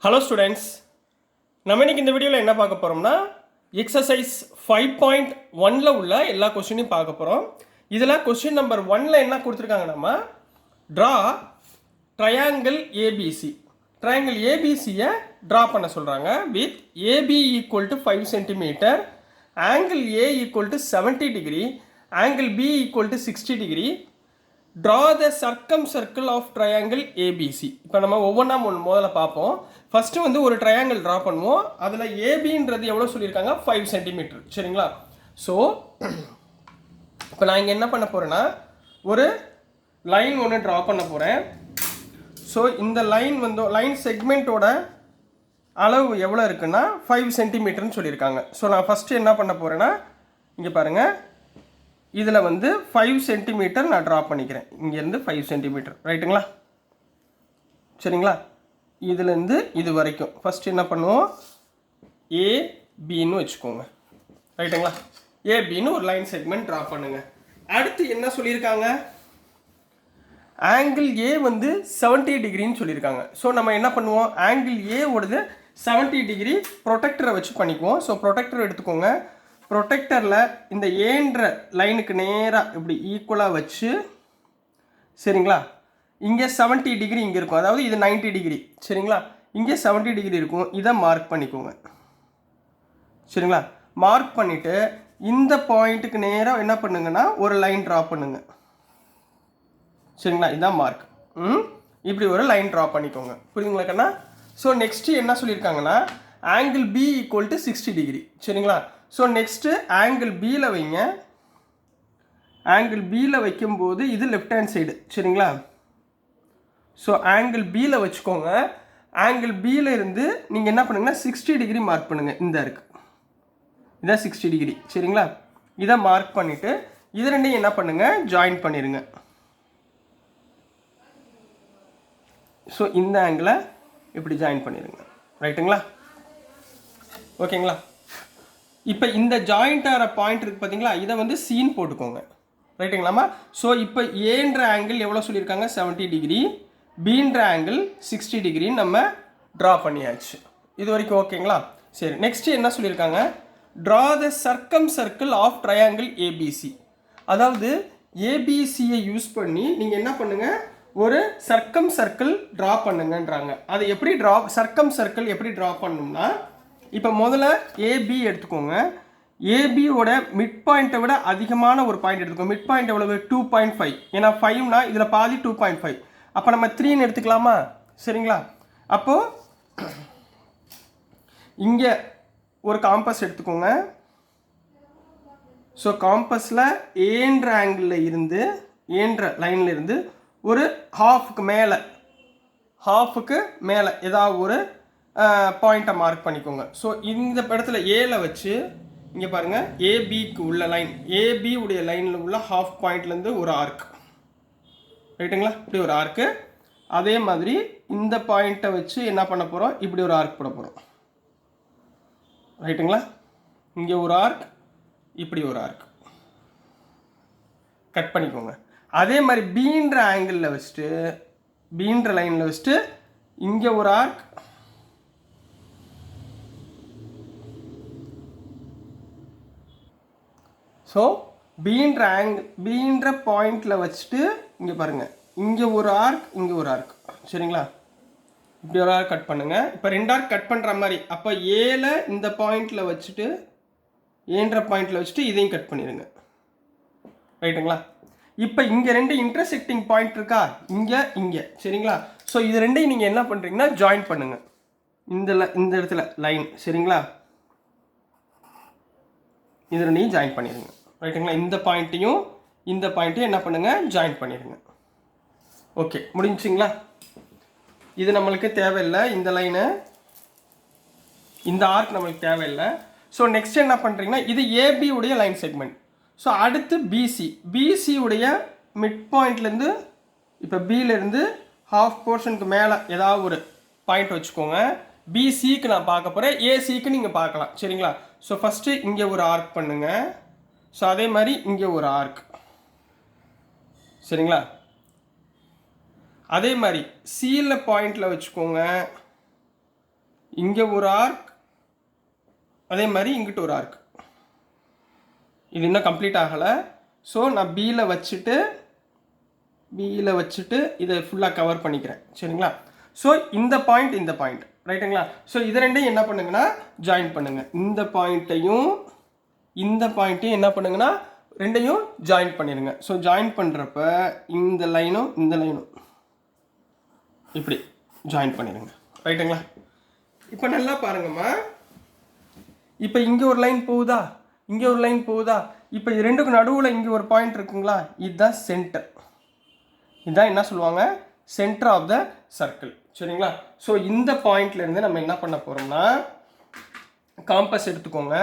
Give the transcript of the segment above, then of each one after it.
Hello students, நம்ம இன்னைக்கு இந்த வீடியோவில் என்ன பார்க்க போகிறோம்னா எக்ஸசைஸ் 5.1ல் உள்ள எல்லா கொஸ்டினையும் பார்க்க போகிறோம். இதில் கொஸ்டின் நம்பர் 1ல் என்ன கொடுத்துருக்காங்க, நம்ம ட்ரா ட்ரையாங்கிள் ஏபிசி. ட்ரையாங்கிள் ஏபிசியை ட்ரா பண்ண சொல்கிறாங்க. With AB equal to 5 centimetre, angle A equal to 70 degree, angle B equal to 60 degree. Draw the Sargam circle of triangle ABC. இப்போ நம்ம ஒவ்வொன்றா முதல்ல பார்ப்போம். ஃபஸ்ட்டு வந்து ஒரு ட்ரையாங்கிள் ட்ரா பண்ணுவோம். அதில் ஏபின்றது எவ்வளோ சொல்லியிருக்காங்க, 5 சென்டிமீட்டர். சரிங்களா? ஸோ இப்போ நான் இங்கே என்ன பண்ண போகிறேன்னா, ஒரு லைன் ஒன்று ட்ரா பண்ண போகிறேன். ஸோ இந்த லைன் செக்மெண்ட்டோட அளவு எவ்வளோ இருக்குன்னா 5 சென்டிமீட்டர்னு சொல்லியிருக்காங்க. ஸோ நான் ஃபஸ்ட்டு என்ன பண்ண போகிறேன்னா, இங்கே பாருங்கள், இதில் வந்து 5 சென்டிமீட்டர் நான் ட்ரா பண்ணிக்கிறேன். இங்கேருந்து 5 சென்டிமீட்டர், ரைட்டுங்களா? சரிங்களா? இதுலேருந்து இது வரைக்கும் ஃபஸ்ட்டு என்ன பண்ணுவோம், ஏபின்னு வச்சுக்கோங்க, ரைட்டுங்களா? ஏபின்னு ஒரு லைன் செக்மெண்ட் ட்ரா பண்ணுங்கள். அடுத்து என்ன சொல்லியிருக்காங்க, ஆங்கிள் ஏ வந்து 70 டிகிரின்னு சொல்லியிருக்காங்க. ஸோ நம்ம என்ன பண்ணுவோம், ஆங்கிள் ஏ ஓடுது 70 டிகிரி ப்ரொடெக்டரை வச்சு பண்ணிக்குவோம். ஸோ ப்ரொடெக்டர் எடுத்துக்கோங்க. ப்ரொடெக்டரில் இந்த ஏன்ற லைனுக்கு நேராக இப்படி ஈக்குவலாக வச்சு, சரிங்களா, இங்கே 70 டிகிரி இங்கே இருக்கும், அதாவது இது 90 டிகிரி. சரிங்களா? இங்கே 70 டிகிரி இருக்கும். இதை மார்க் பண்ணிக்கோங்க. சரிங்களா? மார்க் பண்ணிவிட்டு இந்த பாயிண்ட்டுக்கு நேராக என்ன பண்ணுங்கன்னா ஒரு லைன் ட்ரா பண்ணுங்க. சரிங்களா? இதுதான் மார்க். இப்படி ஒரு லைன் ட்ரா பண்ணிக்கோங்க. புரியுதுங்களா கண்ணா? ஸோ நெக்ஸ்ட்டு என்ன சொல்லியிருக்காங்கன்னா, angle B equal to 60 degree. சரிங்களா? ஸோ நெக்ஸ்ட்டு ஆங்கிள் பியில் வைங்க. ஆங்கிள் பியில் வைக்கும்போது இது லெஃப்ட் ஹேண்ட் சைடு. சரிங்களா? ஸோ ஆங்கிள் பியில் வச்சுக்கோங்க. ஆங்கிள் பியில் இருந்து நீங்கள் என்ன பண்ணுங்கன்னா 60 டிகிரி மார்க் பண்ணுங்கள். இந்த இருக்குது, இதான் 60 டிகிரி. சரிங்களா? இதை மார்க் பண்ணிவிட்டு இது ரெண்டையும் என்ன பண்ணுங்கள், ஜாயின் பண்ணிடுங்க. ஸோ இந்த ஆங்கிளை இப்படி ஜாயின் பண்ணிடுங்க, ரைட்டுங்களா? ஓகேங்களா? இப்போ இந்த ஜாயிண்ட் ஆகிற பாயிண்ட் இருக்குது பார்த்தீங்களா, இதை வந்து சீன் போட்டுக்கோங்க, ரைட்டுங்களாமா? ஸோ இப்போ ஏன்ற ஆங்கிள் எவ்வளோ சொல்லியிருக்காங்க, 70 டிகிரி, பீன்ற ஆங்கிள் 60 டிகிரின்னு நம்ம ட்ரா பண்ணியாச்சு. இது வரைக்கும் ஓகேங்களா? சரி, நெக்ஸ்ட்டு என்ன சொல்லியிருக்காங்க, draw the Sargam circle of triangle ABC. அதாவது ஏபிசியை யூஸ் பண்ணி நீங்கள் என்ன பண்ணுங்கள், ஒரு சர்க்கம் சர்க்கிள் ட்ரா பண்ணுங்கன்றாங்க. அது எப்படி சர்க்கம் சர்க்கிள் எப்படி ட்ரா பண்ணணும்னா, இப்போ முதல்ல ஏபி எடுத்துக்கோங்க. ஏபியோட மிட் பாயிண்ட்டை விட அதிகமான ஒரு பாயிண்ட் எடுத்துக்கோங்க. மிட் பாயிண்ட் எவ்வளவு, 2.5. ஏன்னா 5னா இதில் பாதி 2.5. அப்போ நம்ம 3ன்னு எடுத்துக்கலாமா? சரிங்களா? அப்போது இங்கே ஒரு காம்பஸ் எடுத்துக்கோங்க. ஸோ காம்பஸில் ஏன்ற ஆங்கிளில் இருந்து, ஏன்ற லைனில் இருந்து ஒரு ஹாஃபுக்கு மேலே ஏதாவது ஒரு பாயிண்ட்டை மார்க் பண்ணிக்கோங்க. ஸோ இந்த இடத்துல ஏல வச்சு இங்கே பாருங்கள், ஏபிக்கு உள்ள லைன், ஏபி உடைய லைனில் உள்ள ஹாஃப் பாயிண்ட்லேருந்து ஒரு ஆர்க், ரைட்டுங்களா? இப்படி ஒரு ஆர்க்கு. அதே மாதிரி இந்த பாயிண்ட்டை வச்சு என்ன பண்ண போகிறோம், இப்படி ஒரு ஆர்க் போட போகிறோம், ரைட்டுங்களா? இங்கே ஒரு ஆர்க், இப்படி ஒரு ஆர்க் கட் பண்ணிக்கோங்க. அதே மாதிரி பீன்ற ஆங்கிளில் வச்சுட்டு, பீன்ற லைனில் வச்சுட்டு இங்கே ஒரு ஆர்க், ஸோ பீன்ற பாயிண்டில் வச்சுட்டு இங்கே பாருங்கள், இங்கே ஒரு ஆர்க், இங்கே ஒரு ஆர்க். சரிங்களா? இப்படி ஒரு ஆர்க் கட் பண்ணுங்கள். இப்போ 2 ஆர்க் கட் பண்ணுற மாதிரி. அப்போ ஏல இந்த பாயிண்டில் வச்சுட்டு, ஏன்ற பாயிண்டில் வச்சுட்டு இதையும் கட் பண்ணிடுங்க, ரைட்டுங்களா? இப்போ இங்கே 2 இன்டர்செக்டிங் பாயிண்ட் இருக்கா, இங்கே. சரிங்களா? ஸோ இது ரெண்டையும் நீங்கள் என்ன பண்ணுறீங்கன்னா ஜாயின் பண்ணுங்கள். இந்த இடத்துல லைன், சரிங்களா? இது ரெண்டையும் ஜாயின் பண்ணிடுங்க, ரைட்டுங்களா? இந்த பாயிண்ட்டையும் என்ன பண்ணுங்கள், ஜாயின் பண்ணிடுங்க. ஓகே, முடிஞ்சுங்களா? இது நம்மளுக்கு தேவையில்லை, இந்த லைனு, இந்த ஆர்க் நம்மளுக்கு தேவையில்லை. ஸோ நெக்ஸ்ட் என்ன பண்ணுறீங்கன்னா, இது ஏபி உடைய லைன் செக்மெண்ட். ஸோ அடுத்து பிசி உடைய மிட் பாயிண்ட்லேருந்து, இப்போ பியிலேருந்து ஹாஃப் போர்ஷனுக்கு மேலே ஏதாவது ஒரு பாயிண்ட் வச்சுக்கோங்க. பிசிக்கு நான் பார்க்க போகிறேன், ஏசிக்கு நீங்கள் பார்க்கலாம். சரிங்களா? ஸோ ஃபஸ்ட்டு இங்கே ஒரு ஆர்க் பண்ணுங்கள். ஸோ அதே மாதிரி இங்கே ஒரு ஆர்க், சரிங்களா? அதே மாதிரி சீல பாயிண்டில் வச்சுக்கோங்க. இங்கே ஒரு ஆர்க், அதே மாதிரி இங்கிட்ட ஒரு ஆர்க். இது இன்னும் கம்ப்ளீட் ஆகலை. ஸோ நான் பியில் வச்சுட்டு இதை ஃபுல்லாக கவர் பண்ணிக்கிறேன். சரிங்களா? ஸோ இந்த பாயிண்ட் ரைட்டுங்களா? ஸோ இது ரெண்டையும் என்ன பண்ணுங்கன்னா ஜாயின் பண்ணுங்கள். இந்த பாயிண்ட்டையும் என்ன பண்ணுங்கன்னா ரெண்டையும் ஜாயின் பண்ணிடுங்க. ஸோ ஜாயின் பண்ணுறப்ப இந்த லைனும் இப்படி ஜாயின் பண்ணிடுங்க. ரைட்டுங்களா? இப்போ நல்லா பாருங்கம்மா. இப்போ இங்கே ஒரு லைன் போகுதா, இங்கே ஒரு லைன் போகுதா. இப்போ இது ரெண்டுக்கும் நடுவில் இங்கே ஒரு பாயிண்ட் இருக்குங்களா, இதுதான் சென்டர். இதுதான் என்ன சொல்லுவாங்க, சென்டர் ஆஃப் த சர்க்கிள். சரிங்களா? ஸோ இந்த பாயிண்ட்லேருந்து நம்ம என்ன பண்ண போகிறோம்னா, காம்பஸ் எடுத்துக்கோங்க.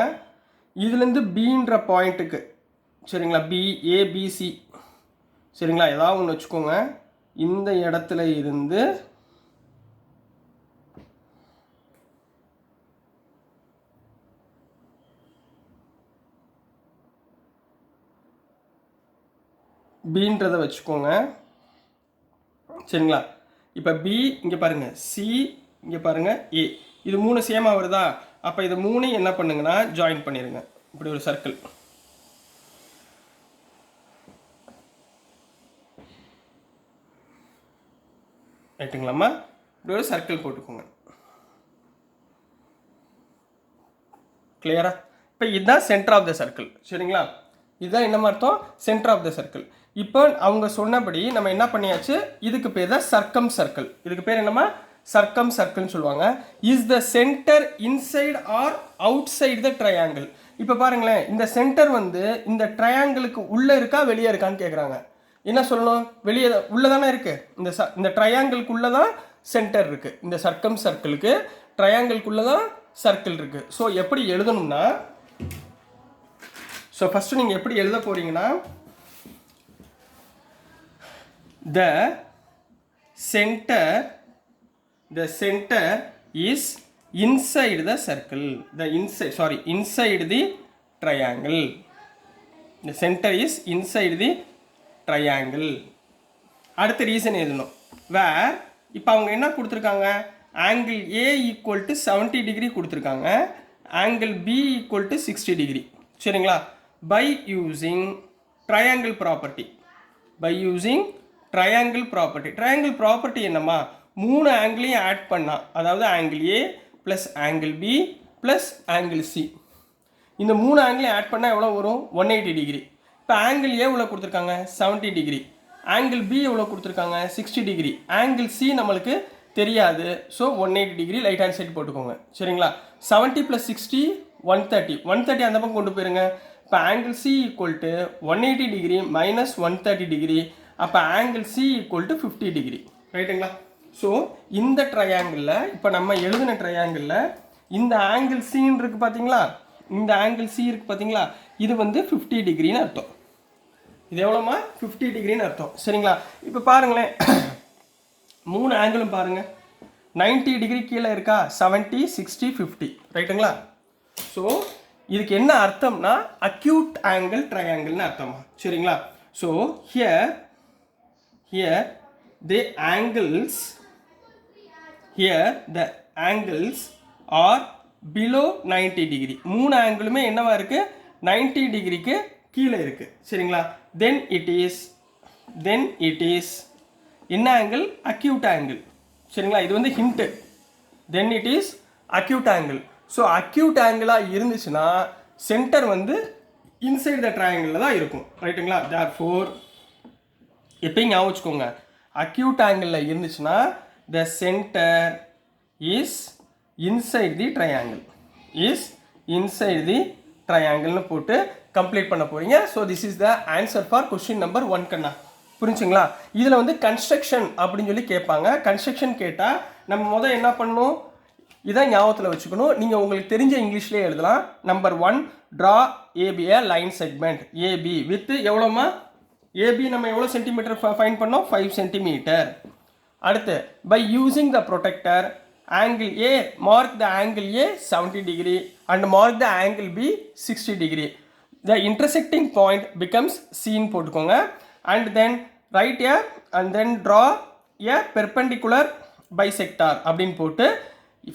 இதுலேருந்து பின்ற பாயிண்ட்டுக்கு, சரிங்களா, ஏபிசி, சரிங்களா, ஏதாவது ஒன்று வச்சுக்கோங்க. இந்த இடத்துல இருந்து பின்றதை வச்சுக்கோங்க. சரிங்களா? இப்போ பி இங்கே பாருங்கள், சி இங்கே பாருங்கள், ஏ, இது 3 சேமாக வருதா? அப்போ இது 3 என்ன பண்ணுங்கன்னா ஜாயின் பண்ணிடுங்க. இப்படி ஒரு சர்க்கிள். ரைட்டுங்களாம்மா? இப்படி ஒரு சர்க்கிள் போட்டுக்கோங்க. கிளியரா? இப்போ இதுதான் சென்டர் ஆஃப் த சர்க்கிள். சரிங்களா? இதுதான் என்ன அர்த்தம், சென்டர் ஆஃப் த சர்க்கிள். இப்போ அவங்க சொன்னபடி நம்ம என்ன பண்ணியாச்சு, இதுக்கு பேர் தான் சர்க்கம் சர்க்கிள். இதுக்கு பேர் என்னமா, சர்க்கம் சர்க்கிள்னு சொல்லுவாங்க. Is the centre inside or outside the triangle. இப்போ பாருங்களேன், இந்த சென்டர் வந்து இந்த ட்ரையாங்கிளுக்கு உள்ளே இருக்கா வெளியே இருக்கான்னு கேட்குறாங்க. என்ன சொல்லணும், வெளியே உள்ளே தானே இருக்குது. இந்த ட்ரையாங்கிளுக்குள்ளே தான் சென்டர் இருக்குது. இந்த சர்க்கம் சர்க்கிளுக்கு ட்ரையாங்கிளுக்குள்ளே தான் சர்க்கிள் இருக்குது. ஸோ எப்படி எழுதணும்னா, ஸோ ஃபஸ்ட்டு நீங்கள் எப்படி எழுத போகிறீங்கன்னா, the center is inside the circle, inside the triangle. The center is inside the triangle. அடுத்த ரீசன் எழுதணும். வேர் இப்போ அவங்க என்ன கொடுத்துருக்காங்க, angle A equal to 70 degree கொடுத்துருக்காங்க, angle B equal to 60 degree. சரிங்களா? By using triangle property. Triangle property என்னம்மா, 3 ஆங்கிளையும் ஆட் பண்ணால், அதாவது angle A plus angle B plus angle C, இந்த 3 ஆங்கிளையும் ஆட் பண்ணால் எவ்வளோ வரும், 180 டிகிரி. இப்போ ஆங்கிள் ஏ எவ்வளோ கொடுத்துருக்காங்க, 70 டிகிரி. ஆங்கிள் பி எவ்வளோ கொடுத்துருக்காங்க, 60 டிகிரி. ஆங்கிள் சி நம்மளுக்கு தெரியாது. So 180 degree right hand side போட்டுக்கோங்க. சரிங்களா? 70 + 60 130 அந்த பக்கம் கொண்டு போயிருங்க. இப்போ angle C equal to 180 degree minus 130 degree. அப்போ angle C equal to 50 degree. ரைட்டுங்களா? ஸோ இந்த ட்ரையாங்கிளில், இப்போ நம்ம எழுதின ட்ரையாங்கிளில் இந்த ஆங்கிள் சின்னு இருக்குது பார்த்தீங்களா, இந்த ஆங்கிள் சி இருக்குது பார்த்தீங்களா, இது வந்து 50 டிகிரின்னு அர்த்தம். இது எவ்வளோமா, 50 டிகிரின்னு அர்த்தம். சரிங்களா? இப்போ பாருங்களேன், 3 ஆங்கிளும் பாருங்கள், 90 டிகிரி கீழே இருக்கா, 70 60 50. ரைட்டுங்களா? ஸோ இதுக்கு என்ன அர்த்தம்னா அக்யூட் ஆங்கிள் ட்ரையாங்கிள்னு அர்த்தமா. சரிங்களா? So here the angles are below 90 degree. 3 ஆங்கிளுமே என்னவா இருக்கு, 90 டிகிரிக்கு கீழே இருக்கு. சரிங்களா? then it is என்ன ஆங்கிள், அக்யூட் ஆங்கிள். சரிங்களா? இது வந்து hint. then it is acute angle. So acute ஆங்கிளாக இருந்துச்சுன்னா சென்டர் வந்து இன்சைட் த ட்ரையாங்கிளில் தான் இருக்கும். ரைட்டுங்களா? therefore எப்பயும் ஞாபகம் வச்சுக்கோங்க, அக்யூட் ஆங்கிளில் இருந்துச்சுன்னா the centre is inside the ட்ரையாங்கிள்னு போட்டு கம்ப்ளீட் பண்ண போகிறீங்க. So this is the answer for question number 1 கண்ணா. புரிஞ்சுங்களா? இதில் வந்து கன்ஸ்ட்ரக்ஷன் அப்படின்னு சொல்லி கேட்பாங்க. கன்ஸ்ட்ரக்ஷன் கேட்டால் நம்ம முதல் என்ன பண்ணணும், இதான் ஞாபகத்தில் வச்சுக்கணும். நீங்கள் உங்களுக்கு தெரிஞ்ச இங்கிலீஷ்லேயே எழுதலாம். நம்பர் 1, ட்ரா ஏபியை லைன் செக்மெண்ட் ஏபி வித் எவ்வளோமா, ஏபி நம்ம எவ்வளோ சென்டிமீட்டர் ஃபைன் பண்ணோம், 5 சென்டிமீட்டர். அடுத்து by using the protractor angle A, mark the angle A 70 degree and mark the angle B 60 degree. The intersecting point becomes சீன் போட்டுக்கோங்க. And then right A and then draw a perpendicular bisector அப்படின்னு போட்டு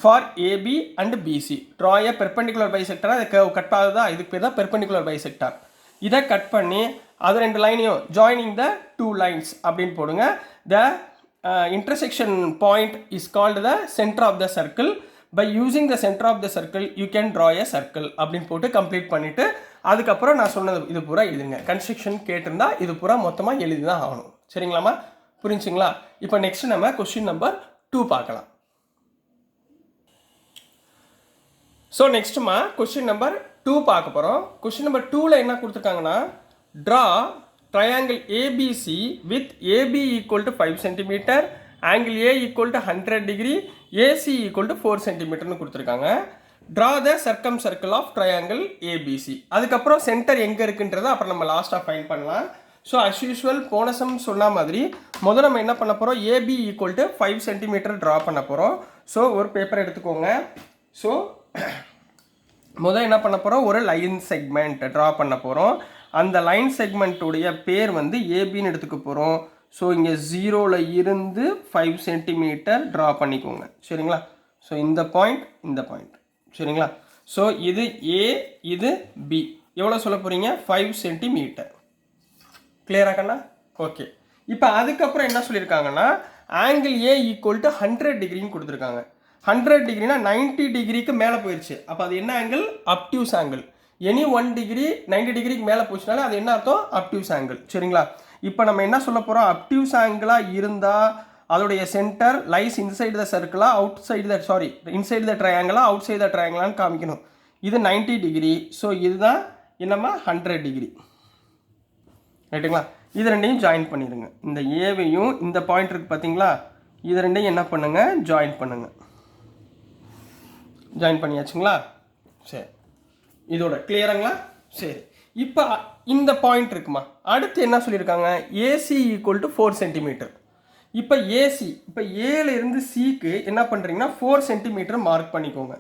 for AB and BC draw a perpendicular பைசெக்டராக அது curve cut ஆகுதா, இதுக்கு பேர் தான் பெர்பெண்டிகுலர் பைசெக்டார். இதை கட் பண்ணி அது ரெண்டு லைனையும் ஜாயினிங் த டூ லைன்ஸ் அப்படின்னு போடுங்க. த intersection point is called the center of the circle. By using the center of the circle you can draw a circle அப்படின்னு போட்டு கம்ப்ளீட் பண்ணிவிட்டு அதுக்கப்புறம் நான் சொன்னது இது பூரா எழுதுங்க. கன்ஸ்ட்ரக்ஷன் கேட்டிருந்தா இது பூரா மொத்தமாக எழுதி தான் ஆகணும். சரிங்களாம்மா, புரிஞ்சுங்களா? இப்போ நெக்ஸ்ட் நம்ம கொஸ்டின் நம்பர் 2 பார்க்கலாம். ஸோ நெக்ஸ்ட்டுமா கொஸ்டின் நம்பர் 2 பார்க்க போகிறோம். கொஸ்டின் நம்பர் 2ல் என்ன கொடுத்துருக்காங்கன்னா, draw triangle ABC with AB equal to 5 cm, angle A equal to 100 degree, AC equal to 4 cm கொடுத்துருக்காங்க. draw the circumcircle of triangle ABC. அதுக்கப்புறம் centre எங்கே இருக்குன்றதை அப்புறம் நம்ம லாஸ்ட்டாக ஃபைண்ட் பண்ணலாம். ஸோ அஸ் யூஸ்வல் போன சம் சொன்ன மாதிரி முதல்ல நம்ம என்ன பண்ண போகிறோம், AB equal to 5 cm draw பண்ண போகிறோம். ஸோ ஒரு பேப்பர் எடுத்துக்கோங்க. ஸோ முதல் என்ன பண்ண போகிறோம், ஒரு லைன் செக்மெண்ட் ட்ரா பண்ண போகிறோம். அந்த லைன் செக்மெண்ட்டுடைய பேர் வந்து ஏபின்னு எடுத்துக்க போகிறோம். ஸோ இங்கே 0ல் இருந்து 5 சென்டிமீட்டர் ட்ரா பண்ணிக்கோங்க. சரிங்களா? ஸோ இந்த பாயிண்ட் சரிங்களா? ஸோ இது ஏ, இது பி. எவ்வளோ சொல்ல போகிறீங்க, 5 சென்டிமீட்டர். கிளியரா கண்ணா? ஓகே. இப்போ அதுக்கப்புறம் என்ன சொல்லியிருக்காங்கன்னா, ஆங்கிள் ஏ ஈக்குவல் டு 100 டிகிரின்னு கொடுத்துருக்காங்க. 100 டிகிரினா 90 டிகிரிக்கு மேலே போயிடுச்சு. அப்போ அது என்ன angle, obtuse angle. Any 1 degree 90 டிகிரிக்கு மேலே போச்சுனாலே அது என்ன அர்த்தம், அப்டியூஸ் ஆங்கிள். சரிங்களா? இப்போ நம்ம என்ன சொல்ல போகிறோம், அப்டியூஸ் ஆங்கிளாக இருந்தால் அதோடைய சென்டர் லைஸ் இன்சைடு த சர்க்கிளா இன்சைடு த ட்ரையாங்கிளா அவுட் சைடு த ட்ரையாங்கிளான்னு காமிக்கணும். இது 90 டிகிரி. ஸோ இதுதான் என்னம்மா 100 டிகிரி. ரைட்டுங்களா? இது ரெண்டையும் ஜாயின் பண்ணிடுங்க. இந்த ஏவையும் இந்த பாயிண்ட் இருக்குது பார்த்தீங்களா, இது ரெண்டையும் என்ன பண்ணுங்க, ஜாயின் பண்ணுங்க. ஜாயின் பண்ணியாச்சுங்களா? சரி, இதோட கிளியருங்களா? சரி, இப்போ இந்த பாயிண்ட் இருக்குமா, அடுத்து என்ன சொல்லியிருக்காங்க, ஏசி ஈக்குவல் டு 4 சென்டிமீட்டர். இப்போ ஏசி, இப்போ ஏல இருந்து சிக்கு என்ன பண்ணுறீங்கன்னா 4 சென்டிமீட்டர் மார்க் பண்ணிக்கோங்க.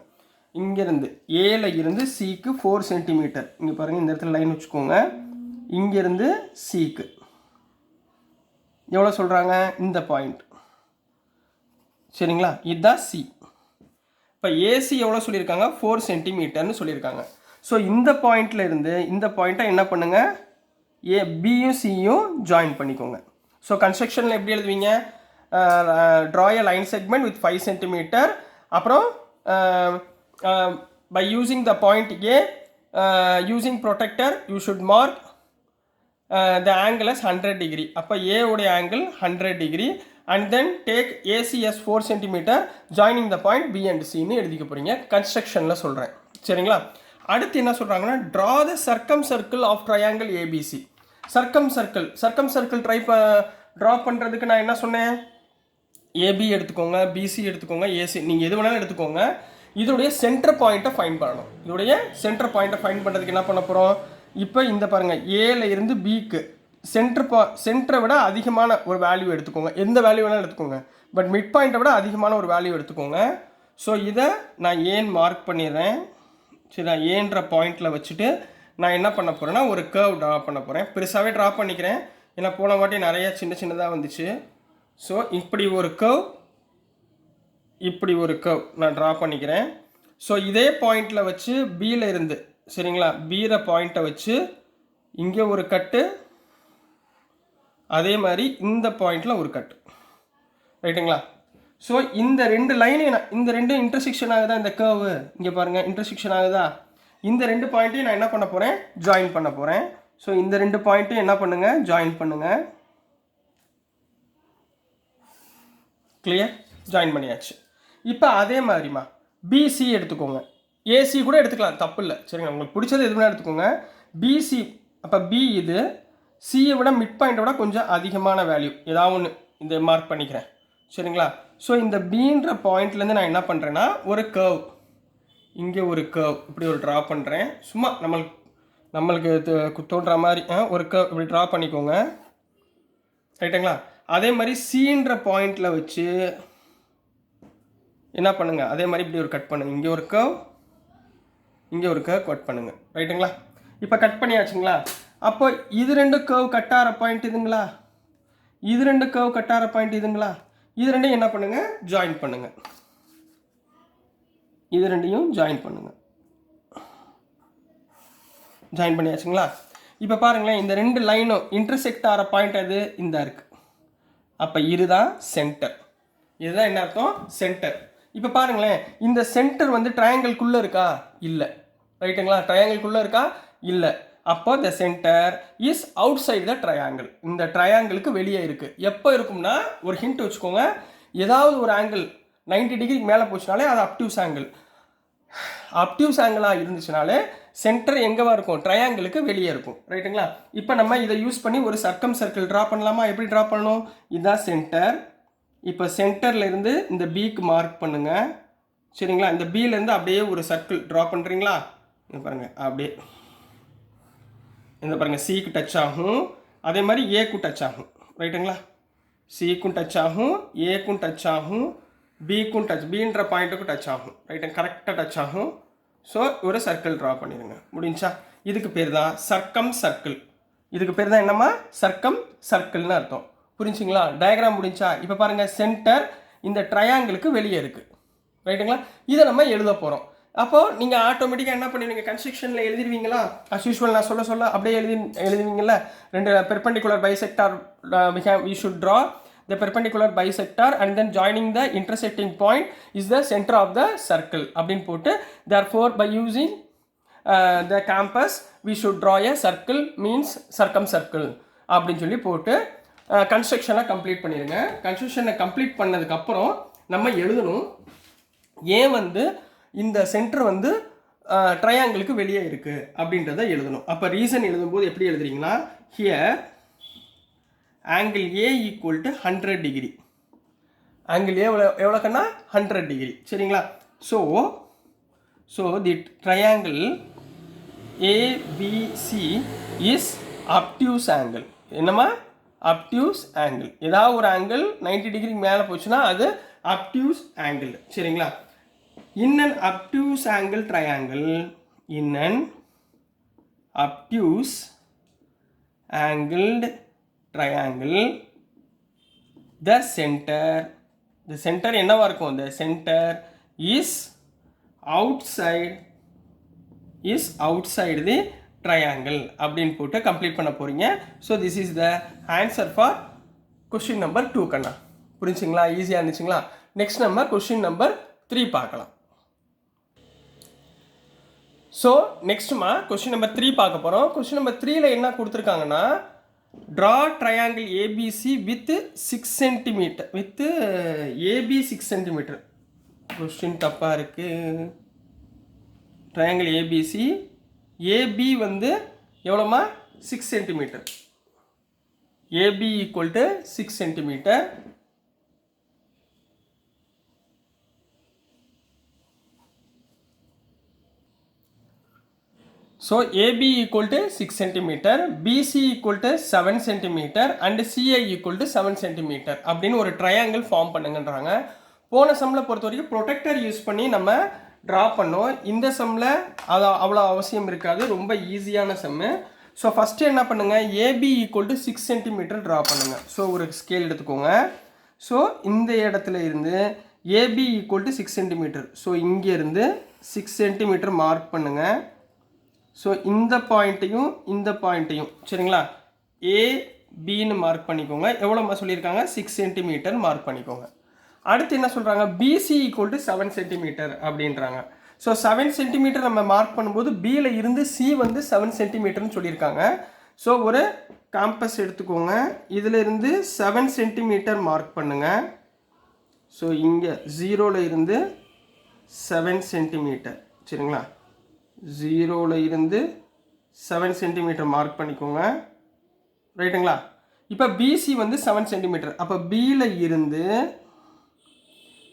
இங்கேருந்து ஏல இருந்து சிக்கு 4 சென்டிமீட்டர். இங்கே பாருங்கள், இந்த இடத்துல லைன் வச்சுக்கோங்க. இங்கேருந்து சிக்கு எவ்வளோ சொல்கிறாங்க, இந்த பாயிண்ட். சரிங்களா? இதுதான் சி. இப்போ ஏசி எவ்வளோ சொல்லியிருக்காங்க, 4 சென்டிமீட்டர்னு சொல்லியிருக்காங்க. ஸோ இந்த பாயிண்டில் இருந்து இந்த பாயிண்ட்டை என்ன பண்ணுங்கள், பியும் சியும் ஜாயின் பண்ணிக்கோங்க. ஸோ கன்ஸ்ட்ரக்ஷனில் எப்படி எழுதுவீங்க, draw a line segment with 5 centimetre. அப்புறம் by using the point A using protractor you should mark the angle as 100 degree. அப்போ ஏ உடைய angle 100 degree. And then take AC as 4 centimetre joining the point B and சின்னு எழுதிக்க போகிறீங்க. கன்ஸ்ட்ரக்ஷனில் சொல்கிறேன். சரிங்களா? அடுத்து என்ன சொல்கிறாங்கன்னா, draw the Sargam circle of triangle ABC. Circumcircle draw பண்ணுறதுக்கு நான் என்ன சொன்னேன், ஏபி எடுத்துக்கோங்க, பிசி எடுத்துக்கோங்க, ஏசி, நீங்கள் எது வேணாலும் எடுத்துக்கோங்க. இதோடைய சென்டர் பாயிண்ட்டை ஃபைண்ட் பண்ணணும். இதோடைய சென்டர் பாயிண்ட்டை ஃபைண்ட் பண்ணுறதுக்கு என்ன பண்ண போகிறோம், இப்போ இந்த பாருங்கள், ஏல இருந்து பிக்கு சென்டரை விட அதிகமான ஒரு வேல்யூ எடுத்துக்கோங்க. எந்த வேல்யூ வேணாலும் எடுத்துக்கோங்க, பட் மிட் பாயிண்ட்டை விட அதிகமான ஒரு வேல்யூ எடுத்துக்கோங்க. ஸோ இதை நான் ஏன் மார்க் பண்ணிடுறேன். சரி, நான் ஏன்ற பாயிண்டில் வச்சுட்டு நான் என்ன பண்ண போகிறேன்னா ஒரு கர்வ் ட்ரா பண்ண போகிறேன். பெருசாகவே ட்ரா பண்ணிக்கிறேன், ஏன்னா போன வாட்டி நிறைய சின்னதாக வந்துச்சு. ஸோ இப்படி ஒரு கர்வ் நான் ட்ரா பண்ணிக்கிறேன். ஸோ இதே பாயிண்டில் வச்சு பியில் இருந்து, சரிங்களா, பீர பாயிண்ட்டை வச்சு இங்கே ஒரு கட்டு, அதே மாதிரி இந்த பாயிண்டில் ஒரு கட்டு. ரைட்டுங்களா? ஸோ இந்த ரெண்டு லைனையும் இந்த ரெண்டும் இன்டர்செக்ஷன் ஆகுதா, இந்த கர்வு இங்கே பாருங்கள் இன்டர்செக்ஷன் ஆகுதா, இந்த ரெண்டு பாயிண்ட்டையும் நான் என்ன பண்ண போகிறேன், ஜாயின் பண்ண போகிறேன். ஸோ இந்த ரெண்டு பாயிண்ட்டையும் என்ன பண்ணுங்கள், ஜாயின் பண்ணுங்கள். கிளியர்? ஜாயின் பண்ணியாச்சு. இப்போ அதே மாதிரிமா பிசி எடுத்துக்கோங்க, ஏசி கூட எடுத்துக்கலாம், தப்பு இல்லை. சரிங்களா? உங்களுக்கு பிடிச்சது எது வேணால் எடுத்துக்கோங்க. பிசி, அப்போ பி இது சியை விட மிட் பாயிண்ட்டை விட கொஞ்சம் அதிகமான வேல்யூ ஏதாவது ஒன்று இந்த மார்க் பண்ணிக்கிறேன். சரிங்களா? ஸோ இந்த பீன்ற பாயிண்ட்லேருந்து நான் என்ன பண்ணுறேன்னா ஒரு கர்வ், இங்கே ஒரு கர்வ் இப்படி ஒரு ட்ரா பண்ணுறேன். சும்மா நம்மளுக்கு தோன்ற மாதிரி ஒரு கர்வ் இப்படி ட்ரா பண்ணிக்கோங்க. ரைட்டுங்களா? அதே மாதிரி சீன்ற பாயிண்டில் வச்சு என்ன பண்ணுங்கள், அதே மாதிரி இப்படி ஒரு கட் பண்ணுங்கள். இங்கே ஒரு கர்வ், இங்கே ஒரு கர்வ் கட் பண்ணுங்கள். ரைட்டுங்களா? இப்போ கட் பண்ணியாச்சுங்களா? அப்போ இது ரெண்டு கர்வ் கட்டார பாயிண்ட் இதுங்களா, இது ரெண்டு கர்வ் கட்டார பாயிண்ட் இதுங்களா, இது ரெண்டையும் என்ன பண்ணுங்கள், ஜாயின் பண்ணுங்கள். இது ரெண்டையும் ஜாயின் பண்ணுங்கள். ஜாயின் பண்ணியாச்சுங்களா? இப்போ பாருங்களேன், இந்த ரெண்டு லைனும் இன்டர்செக்ட் ஆகிற பாயிண்ட் அது இந்த இருக்குது. அப்போ இதுதான் சென்டர். இதுதான் என்ன அர்த்தம்? சென்டர். இப்போ பாருங்களேன், இந்த சென்டர் வந்து ட்ரையாங்கிள்குள்ளே இருக்கா? இல்லை. ரைட்டுங்களா? ட்ரையாங்கிள்குள்ளே இருக்கா? இல்லை. அப்போ த centre is out side the triangle. இந்த ட்ரையாங்கிளுக்கு வெளியே இருக்குது. எப்போ இருக்கும்னா, ஒரு ஹிண்ட் வச்சுக்கோங்க, ஏதாவது ஒரு ஆங்கிள் 90 டிகிரிக்கு மேலே போச்சுனாலே அது அப்டியூஸ் ஆங்கிள். அப்டியூஸ் ஆங்கிளாக இருந்துச்சுனாலே சென்டர் எங்கேவா இருக்கும்? ட்ரையாங்கிளுக்கு வெளியே இருக்கும். ரைட்டுங்களா? இப்போ நம்ம இதை யூஸ் பண்ணி ஒரு சர்க்கம் சர்க்கிள் ட்ரா பண்ணலாமா? எப்படி ட்ரா பண்ணணும்? இதுதான் சென்டர். இப்போ சென்டர்லேருந்து இந்த பிக்கு மார்க் பண்ணுங்கள். சரிங்களா? இந்த பியிலேருந்து அப்படியே ஒரு சர்க்கிள் ட்ரா பண்ணுறீங்களா? இங்கே பாருங்கள், அப்படியே இந்த பாருங்கள், சிக்கு டச் ஆகும், அதே மாதிரி ஏக்கும் டச் ஆகும். ரைட்டுங்களா? சிக்கும் டச் ஆகும், ஏக்கும் டச் ஆகும், பிக்கும் டச், பின்ற பாயிண்ட்டுக்கும் டச் ஆகும். ரைட்டு? கரெக்டாக டச் ஆகும். ஸோ ஒரு சர்க்கிள் ட்ரா பண்ணிடுங்க. முடிஞ்சா? இதுக்கு பேர் தான் சர்க்கம் சர்க்கிள். இதுக்கு பேர் தான் என்னம்மா? சர்க்கம் சர்க்கிள்னு அர்த்தம். புரிஞ்சுங்களா? டயக்ராம் முடிஞ்சா? இப்போ பாருங்கள், சென்டர் இந்த ட்ரையாங்கிளுக்கு வெளியே இருக்குது. ரைட்டுங்களா? இதை நம்ம எழுத போகிறோம். அப்போது நீங்கள் ஆட்டோமேட்டிக்காக என்ன பண்ணுவீங்க? கன்ஸ்ட்ரக்ஷனில் எழுதிருவீங்களா? அஸ் யூஸ்வல் நான் சொல்ல அப்படியே எழுதுவீங்களா? ரெண்டு perpendicular bisector we should draw the perpendicular bisector and then joining the intersecting point is the center of the circle அப்படின்னு போட்டு, therefore by using the compass we should draw a circle means circumcircle அப்படின்னு சொல்லி போட்டு கன்ஸ்ட்ரக்ஷனை complete பண்ணிடுங்க. கன்ஸ்ட்ரக்ஷனை complete பண்ணதுக்கப்புறம் நம்ம எழுதணும், ஏன் வந்து இந்த சென்டர் வந்து ட்ரையாங்கிளுக்கு வெளியே இருக்குது அப்படின்றத எழுதணும். அப்போ ரீசன் எழுதும்போது எப்படி எழுதுறீங்கன்னா, here angle A equal to 100 degree. Angle A எவ்வளோக்கன்னா 100 டிகிரி. சரிங்களா? So the triangle ABC is obtuse angle. என்னம்மா? Obtuse angle. ஏதாவது ஒரு ஆங்கிள் 90 டிகிரிக்கு மேலே போச்சுன்னா அது அப்டியூஸ் ஆங்கிள். சரிங்களா? In an obtuse angle triangle, in an obtuse angled triangle, the center என்னவா இருக்கும்? The center is outside the triangle அப்படின்னு போட்டு கம்ப்ளீட் பண்ண போறீங்க. So this is the answer for question number 2 கண்ணா. புரிஞ்சுங்களா? ஈஸியாக இருந்துச்சுங்களா? நெக்ஸ்ட் நம்ம கொஸ்டின் நம்பர் 3 பார்க்கலாம். ஸோ நெக்ஸ்ட்டுமா கொஸ்டின் நம்பர் 3 பார்க்க போகிறோம். கொஸ்டின் நம்பர் 3ல என்ன கொடுத்துருக்காங்கன்னா, draw triangle ABC with 6 centimetre with AB 6 centimetre. Question தப்பாக இருக்குது. ட்ரையாங்கிள் ஏபிசி, ஏபி வந்து எவ்வளோமா? 6 centimetre. AB equal to 6 centimetre. So AB equal to 6 cm, BC equal to 7 cm and CI equal to 7 cm அப்படின்னு ஒரு triangle form பண்ணுங்கன்றாங்க. போன சம்மில் பொறுத்த வரைக்கும் ப்ரொடெக்டர் யூஸ் பண்ணி நம்ம ட்ரா பண்ணோம். இந்த சம்மில் அது அவ்வளோ அவசியம் இருக்காது, ரொம்ப ஈஸியான சம்மு. ஸோ ஃபஸ்ட்டு என்ன பண்ணுங்கள், AB equal to 6 centimetre draw பண்ணுங்கள். ஸோ ஒரு ஸ்கேல் எடுத்துக்கோங்க. ஸோ இந்த இடத்துல இருந்து AB equal to 6 centimetre. So இங்கேருந்து 6 சென்டிமீட்டர் மார்க் பண்ணுங்கள். ஸோ இந்த பாயிண்ட்டையும் சரிங்களா, ஏபின்னு மார்க் பண்ணிக்கோங்க. எவ்வளோமா சொல்லியிருக்காங்க? 6 சென்டிமீட்டர் மார்க் பண்ணிக்கோங்க. அடுத்து என்ன சொல்கிறாங்க? பிசி ஈக்குவல் டு 7 சென்டிமீட்டர் அப்படின்றாங்க. ஸோ 7 சென்டிமீட்டர் நம்ம மார்க் பண்ணும்போது பியில் இருந்து சி வந்து 7 சென்டிமீட்டர்னு சொல்லியிருக்காங்க. ஸோ ஒரு காம்பஸ் எடுத்துக்கோங்க, இதில் இருந்து 7 சென்டிமீட்டர் மார்க் பண்ணுங்கள். ஸோ இங்கே 0ல் இருந்து 7 சென்டிமீட்டர். சரிங்களா? 0ல் இருந்து 7 சென்டிமீட்டர் மார்க் பண்ணிக்கோங்க. ரைட்டுங்களா? இப்போ பிசி வந்து 7 சென்டிமீட்டர். அப்போ பியில் இருந்து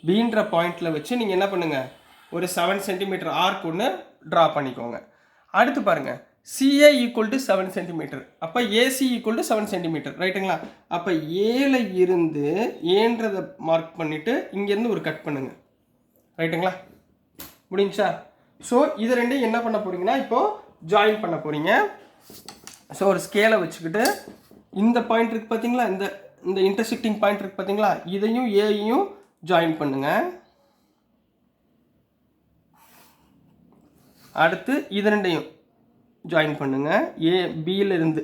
பின்ற பாயிண்டில் வச்சு நீங்கள் என்ன பண்ணுங்கள், ஒரு 7 சென்டிமீட்டர் ஆர்க் ஒன்று ட்ரா பண்ணிக்கோங்க. அடுத்து பாருங்கள், சிஏ ஈக்குவல் டு 7 சென்டிமீட்டர். அப்போ ஏசி ஈக்குவல் டு 7 சென்டிமீட்டர். ரைட்டுங்களா? அப்போ ஏல இருந்து ஏன்றதை மார்க் பண்ணிவிட்டு இங்கேருந்து ஒரு கட் பண்ணுங்கள். ரைட்டுங்களா? முடிஞ்சா? ஸோ இது ரெண்டையும் என்ன பண்ண போகிறீங்கன்னா, இப்போது ஜாயின் பண்ண போகிறீங்க. ஸோ ஒரு ஸ்கேலை வச்சுக்கிட்டு இந்த பாயிண்ட் இருக்குது பார்த்தீங்களா, இந்த இன்டர்செக்டிங் பாயிண்ட் இருக்குது பார்த்தீங்களா, இதையும் ஏயையும் ஜாயின் பண்ணுங்கள். அடுத்து இது ரெண்டையும் ஜாயின் பண்ணுங்கள் ஏபியிலிருந்து.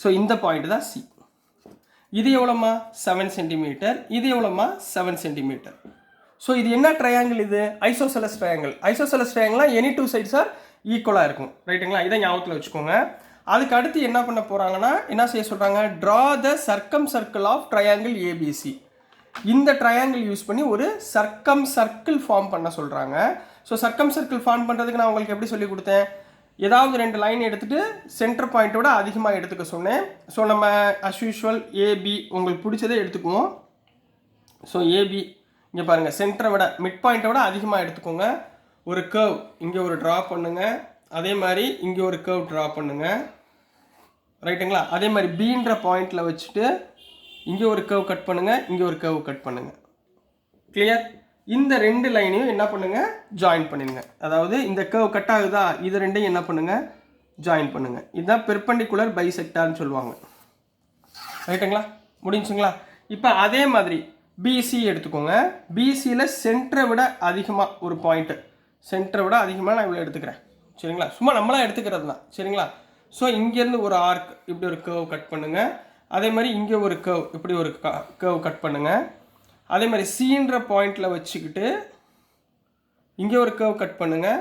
ஸோ இந்த பாயிண்ட் தான் சி. இது எவ்வளோமா 7 சென்டிமீட்டர், இது எவ்வளோமா 7 சென்டிமீட்டர். ஸோ இது என்ன ட்ரையாங்கிள்? இது ஐசோசெலஸ் ட்ரையாங்கிள். ஐசோசெலஸ் ட்ரையாங்கிள்லாம் எனி டூ சைட்ஸ் ஆர் ஈக்குவலாக இருக்கும், ரைட்டுங்களா? இதை ஞாபகத்தில் வச்சுக்கோங்க. அதுக்கு அடுத்து என்ன பண்ண போகிறாங்கன்னா, என்ன செய்ய சொல்கிறாங்க, draw the Sargam circle of triangle ABC. இந்த ட்ரையாங்கிள் யூஸ் பண்ணி ஒரு சர்க்கம் சர்க்கிள் ஃபார்ம் பண்ண சொல்கிறாங்க. ஸோ சர்க்கம் சர்க்கிள் ஃபார்ம் பண்ணுறதுக்கு நான் உங்களுக்கு எப்படி சொல்லி கொடுத்தேன்? ஏதாவது 2 லைன் எடுத்துகிட்டு சென்டர் பாயிண்ட்டோட அதிகமாக எடுத்துக்க சொன்னேன். ஸோ நம்ம அஸ் யூஷுவல் ஏபி உங்களுக்கு பிடிச்சதே எடுத்துக்குவோம். ஸோ ஏபி இங்கே பாருங்கள், சென்டரை விட மிட் பாயிண்ட்டை விட அதிகமாக எடுத்துக்கோங்க. ஒரு கர்வ் இங்கே ஒரு ட்ரா பண்ணுங்கள், அதே மாதிரி இங்கே ஒரு கர்வ் ட்ரா பண்ணுங்கள், ரைட்டுங்களா? அதே மாதிரி பீன்ற பாயிண்டில் வச்சுட்டு இங்கே ஒரு கர்வ் கட் பண்ணுங்கள், இங்கே ஒரு கர்வ் கட் பண்ணுங்கள். கிளியர்? இந்த 2 லைனையும் என்ன பண்ணுங்கள், ஜாயின் பண்ணிடுங்க. அதாவது இந்த கர்வ் கட் ஆகுதா, இது ரெண்டையும் என்ன பண்ணுங்கள், ஜாயின் பண்ணுங்கள். இதுதான் பெர்பெண்டிகுலர் பைசெக்டார்னு சொல்லுவாங்க, ரைட்டுங்களா? முடிஞ்சுங்களா? இப்போ அதே மாதிரி பிசி எடுத்துக்கோங்க. பிசியில் சென்டரை விட அதிகமாக ஒரு பாயிண்ட்டு, சென்டரை விட அதிகமாக நான் இவ்வளோ எடுத்துக்கிறேன், சரிங்களா? சும்மா நம்மளாம் எடுத்துக்கிறது தான், சரிங்களா? ஸோ இங்கேருந்து ஒரு ஆர்க் இப்படி ஒரு கர்வ் கட் பண்ணுங்கள். அதே மாதிரி இங்கே ஒரு கர்வ் இப்படி ஒரு கர்வ் கட் பண்ணுங்கள். அதே மாதிரி சீன்ற பாயிண்டில் வச்சுக்கிட்டு இங்கே ஒரு கர்வ் கட் பண்ணுங்கள்,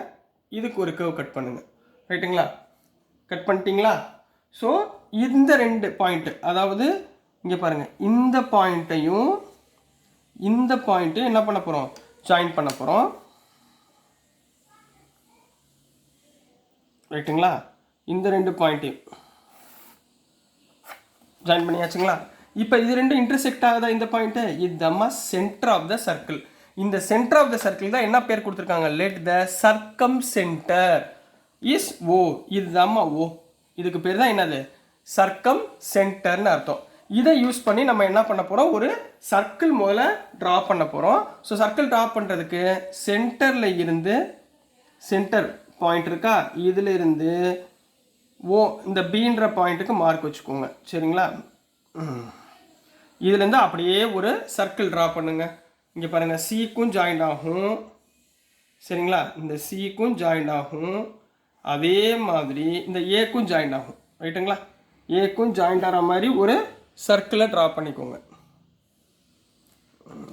இதுக்கு ஒரு கர்வ் கட் பண்ணுங்கள், ரைட்டுங்களா? கட் பண்ணிட்டீங்களா? ஸோ இந்த 2 பாயிண்ட்டு, அதாவது இங்கே பாருங்கள், இந்த பாயிண்ட்டையும் இந்த பாயிண்ட்டையும் என்ன பண்ண போகிறோம், ஜாயின் பண்ண போகிறோம், ரைட்டுங்களா? இந்த 2 பாயிண்ட்டையும் ஜாயின் பண்ணியாச்சுங்களா? இப்போ இது 2 இன்டர்செக்ட் ஆகுதா இந்த பாயிண்ட்டு? இதுதாம்மா சென்டர் ஆஃப் த சர்க்கிள். இந்த சென்டர் ஆஃப் த சர்க்கிள் தான் என்ன பேர் கொடுத்துருக்காங்க, let the circumcentre is O. இதுதாம்மா ஓ. இதுக்கு பேர் தான் என்னது, சர்க்கம் சென்டர்னு அர்த்தம். இதை யூஸ் பண்ணி நம்ம என்ன பண்ண போகிறோம், ஒரு சர்க்கிள் முதல்ல ட்ரா பண்ண போகிறோம். ஸோ சர்க்கிள் ட்ரா பண்ணுறதுக்கு சென்டரில் இருந்து, சென்டர் பாயிண்ட் இருக்கா, இதில் இருந்து ஓ இந்த பீன்ற பாயிண்ட்டுக்கு மார்க் வச்சுக்கோங்க, சரிங்களா? இதுலேருந்து அப்படியே ஒரு சர்க்கிள் ட்ரா பண்ணுங்க. இங்கே பாருங்கள், சிக்கும் ஜாயிண்ட் ஆகும், சரிங்களா? இந்த சிக்கும் ஜாயிண்ட் ஆகும், அதே மாதிரி இந்த ஏக்கும் ஜாயிண்ட் ஆகும், ரைட்டுங்களா? ஏக்கும் ஜாயிண்ட் ஆகிற மாதிரி ஒரு சர்க்கிளை ட்ரா பண்ணிக்கோங்க.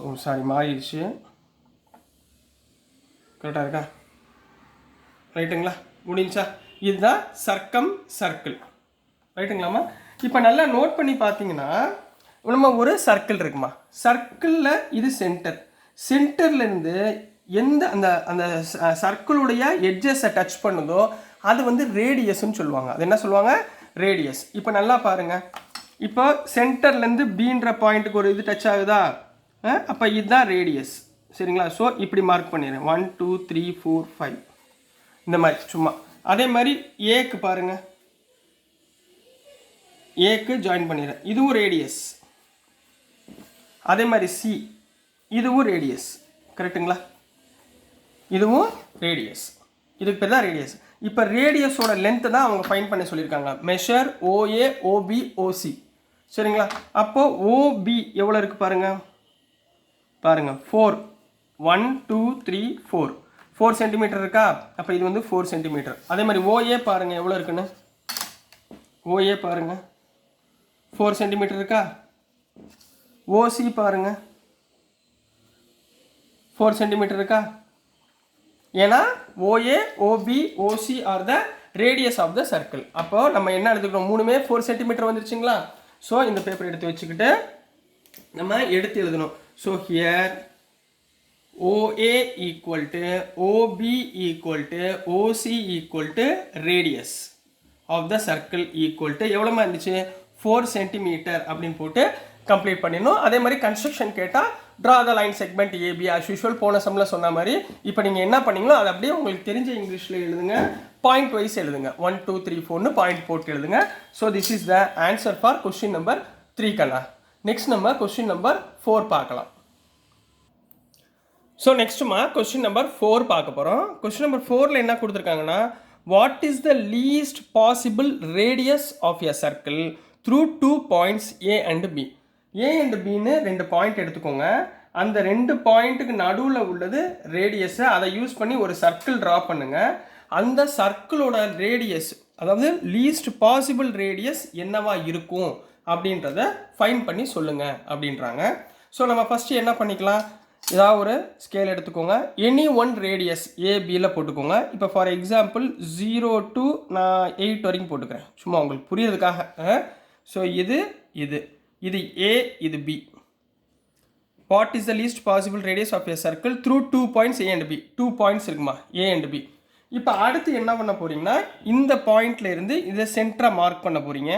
ஓ சாரி, மாறிடுச்சு, கரெக்டாக இருக்கா? ரைட்டுங்களா? முடிஞ்சா? இதுதான் சர்க்கம் சர்க்கிள், ரைட்டுங்களாம்மா? இப்போ நல்லா நோட் பண்ணி பார்த்தீங்கன்னா, நம்ம ஒரு சர்க்கிள் இருக்குமா, சர்க்கிளில் இது சென்டர், சென்டர்லேருந்து எந்த அந்த அந்த சர்க்கிளுடைய எட்ஜஸை டச் பண்ணுதோ அது வந்து ரேடியஸ்ன்னு சொல்லுவாங்க. அது என்ன சொல்லுவாங்க, ரேடியஸ். இப்போ நல்லா பாருங்கள், இப்போ சென்டர்லேருந்து பீன்ற பாயிண்ட்டுக்கு ஒரு இது டச் ஆகுதா, அப்போ இதுதான் ரேடியஸ், சரிங்களா? ஸோ இப்படி மார்க் பண்ணிடுறேன், 1 2 3 4 5 இந்த மாதிரி சும்மா. அதே மாதிரி ஏக்கு பாருங்கள், ஏக்கு ஜாயின் பண்ணிடுறேன், இதுவும் ரேடியஸ். அதே மாதிரி சி, இதுவும் ரேடியஸ், கரெக்டுங்களா? இதுவும் ரேடியஸ், இதுக்கு பேர் தான் ரேடியஸ். இப்போ ரேடியஸோட லென்த்து தான் அவங்க ஃபைன் பண்ண சொல்லியிருக்காங்க, மெஷர் ஓஏ ஓபி ஓசி, சரிங்களா? அப்போது ஓபி எவ்வளோ இருக்குது பாருங்கள், பாருங்கள் 4 1 2 3 4 சென்டிமீட்டர் இருக்கா? அப்போ இது வந்து 4 சென்டிமீட்டர். அதே மாதிரி ஓஏ பாருங்கள் எவ்வளோ இருக்குன்னு, ஓஏ பாருங்கள் 4 சென்டிமீட்டர் இருக்கா? ஓசி பாருங்கள் 4 சென்டிமீட்டர் இருக்கா? ஏன்னா OA OB OC are the radius of the circle. அப்போ நம்ம என்ன எடுத்துக்கிறோம், மூணுமே 4 சென்டிமீட்டர் வந்துருச்சுங்களா? ஸோ இந்த பேப்பர் எடுத்து வச்சுக்கிட்டு நம்ம எடுத்து எழுதணும். So here OA equal to OB equal to OC equal to radius of the circle equal to எவ்வளோமா இருந்துச்சு, 4 சென்டிமீட்டர் அப்படின்னு போட்டு கம்ப்ளீட் பண்ணிடணும். அதே மாதிரி கன்ஸ்ட்ரக்ஷன் கேட்டால் draw the line segment AB as usual போன சம்மில் சொன்ன மாதிரி. இப்போ நீங்கள் என்ன பண்ணீங்களோ அதை அப்படியே உங்களுக்கு தெரிஞ்ச இங்கிலீஷில் எழுதுங்க, பாயிண்ட் வைஸ் எழுதுங்க, 1 2 3 4ன்னு பாயிண்ட் போட்டு எழுதுங்க. So this is the answer for question number 3 கண்ணா. நெக்ஸ்ட் நம்ம கொஸ்டின் நம்பர் 4 பார்க்கலாம். ஸோ நெக்ஸ்ட்டுமா கொஸ்டின் நம்பர் 4 பார்க்க போகிறோம். கொஸ்டின் நம்பர் 4ல் என்ன கொடுத்துருக்காங்கன்னா, what is the least possible radius of a circle through 2 points A and B. A and பின்னு 2 point எடுத்துக்கோங்க. அந்த 2 பாயிண்ட்டுக்கு நடுவில் உள்ளது ரேடியஸை அதை யூஸ் பண்ணி ஒரு சர்க்கிள் ட்ரா பண்ணுங்கள். அந்த சர்க்கிளோட ரேடியஸ், அதாவது லீஸ்ட் பாசிபிள் ரேடியஸ் என்னவா இருக்கும் அப்படின்றத ஃபைண்ட் பண்ணி சொல்லுங்கள் அப்படின்றாங்க. ஸோ நம்ம ஃபஸ்ட்டு என்ன பண்ணிக்கலாம், ஏதாவது ஒரு ஸ்கேல் எடுத்துக்கோங்க. எனி ஒன் ரேடியஸ் ஏபியில் போட்டுக்கோங்க. இப்போ ஃபார் எக்ஸாம்பிள் 0 to நான் 8 வரைக்கும் போட்டுக்கிறேன், சும்மா உங்களுக்கு புரியறதுக்காக. ஸோ இது ஏ, இது B. What is the least possible radius of a circle through 2 points A and B. 2 points இருக்குமா, ஏ அண்ட் பி. இப்போ அடுத்து என்ன பண்ண போகிறீங்கன்னா, இந்த பாயிண்ட்ல இருந்து இதை சென்டரை மார்க் பண்ண போகிறீங்க.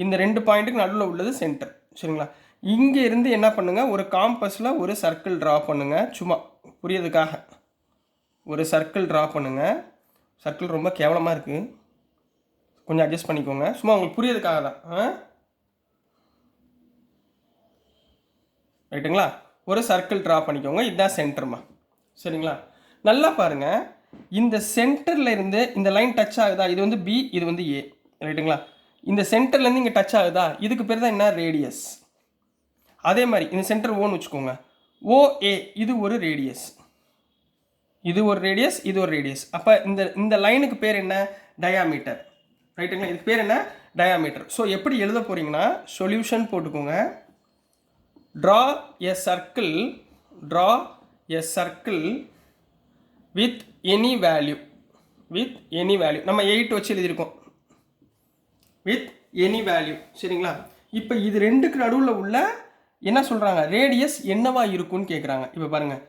இந்த 2 பாயிண்ட்டுக்கு நடுவில் உள்ளது சென்டர், சரிங்களா? இங்கே இருந்து என்ன பண்ணுங்கள், ஒரு காம்பஸில் ஒரு சர்க்கிள் ட்ரா பண்ணுங்கள். சும்மா புரியறதுக்காக ஒரு சர்க்கிள் ட்ரா பண்ணுங்கள். சர்க்கிள் ரொம்ப கேவலமாக இருக்குது, கொஞ்சம் அட்ஜஸ்ட் பண்ணிக்கோங்க. சும்மா உங்களுக்கு புரியறதுக்காக தான். ரைட்டுங்களா? ஒரு சர்க்கிள் ட்ரா பண்ணிக்கோங்க. இதுதான் சென்டர்மா, சரிங்களா? நல்லா பாருங்கள், இந்த சென்டரில் இருந்து இந்த லைன் டச் ஆகுதா, இது வந்து பி, இது வந்து ஏ, ரைட்டுங்களா? இந்த சென்டர்லேருந்து இங்கே டச் ஆகுதா, இதுக்கு பேர் தான் என்ன, ரேடியஸ். அதே மாதிரி இந்த சென்டர் ஓன்னு வச்சுக்கோங்க. ஓஏ இது ஒரு ரேடியஸ், இது ஒரு ரேடியஸ், இது ஒரு ரேடியஸ். அப்போ இந்த லைனுக்கு பேர் என்ன, டயாமீட்டர், ரைட்டுங்களா? இதுக்கு பேர் என்ன, டயாமீட்டர். ஸோ எப்படி எழுத போகிறீங்கன்னா, சொல்யூஷன் போட்டுக்கோங்க. Draw a circle with any value, நம்ம 8 வச்சு எழுதியிருக்கோம், வித் எனி வேல்யூ, சரிங்களா? இப்போ இது ரெண்டுக்கு நடுவில் உள்ள என்ன சொல்கிறாங்க, ரேடியஸ் என்னவா இருக்குன்னு கேட்குறாங்க. இப்போ பாருங்கள்,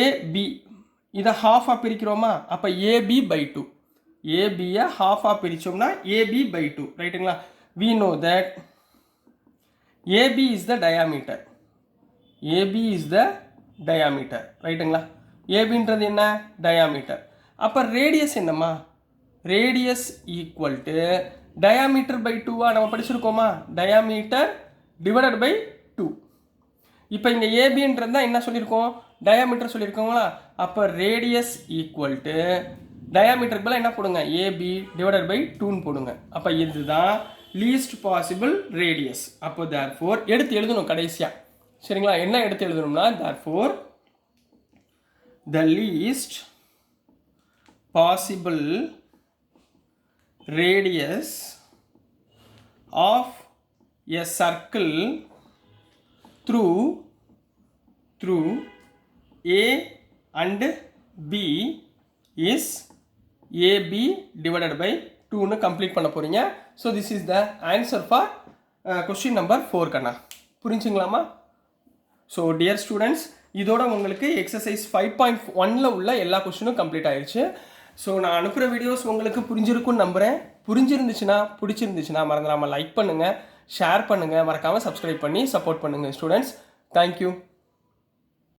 ஏபி இதை ஹாஃபாக பிரிக்கிறோமா, அப்போ AB/2, ஏபியை ஹாஃபாக பிரித்தோம்னா AB/2, ரைட்டுங்களா? we know that AB is the diameter, ரைட்டுங்களா? ஏபின்றது என்ன, டயாமீட்டர். அப்போ ரேடியஸ் என்னம்மா, radius equal to diameter by 2வா நம்ம படிச்சிருக்கோமா, டயாமீட்டர் டிவைடட் பை 2. இப்போ இங்கே ஏபின்றது தான் என்ன சொல்லியிருக்கோம், டயாமீட்டர் சொல்லியிருக்கோங்களா? அப்போ ரேடியஸ் ஈக்குவல் டு டயாமீட்டருக்கு பதிலாக என்ன போடுங்க, ஏபி டிவைடட் பை 2ன்னு போடுங்க. அப்போ இதுதான் லீஸ்ட் பாசிபிள் ரேடியஸ். அப்போ தேர்ஃபோர் எடுத்து எழுதணும் கடைசியாக, சரிங்களா? என்ன எடுத்து எழுதணும்னா, therefore the least possible radius of a circle through A and B is AB divided by 2ன்னு கம்ப்ளீட் பண்ண போகிறீங்க. So this is the answer for question number 4 கண்ணா. புரிஞ்சுங்களாமா? ஸோ டியர் ஸ்டூடெண்ட்ஸ், இதோட உங்களுக்கு எக்ஸசைஸ் 5.1ல் உள்ள எல்லா கொஸ்டினும் கம்ப்ளீட் ஆயிடுச்சு. ஸோ நான் அனுப்புகிற வீடியோஸ் உங்களுக்கு புரிஞ்சிருக்குன்னு நம்புகிறேன். பிடிச்சிருந்துச்சுன்னா மறந்துடாமல் லைக் பண்ணுங்கள், ஷேர் பண்ணுங்கள், மறக்காமல் சப்ஸ்கிரைப் பண்ணி சப்போர்ட் பண்ணுங்கள் ஸ்டூடெண்ட்ஸ். தேங்க்யூ.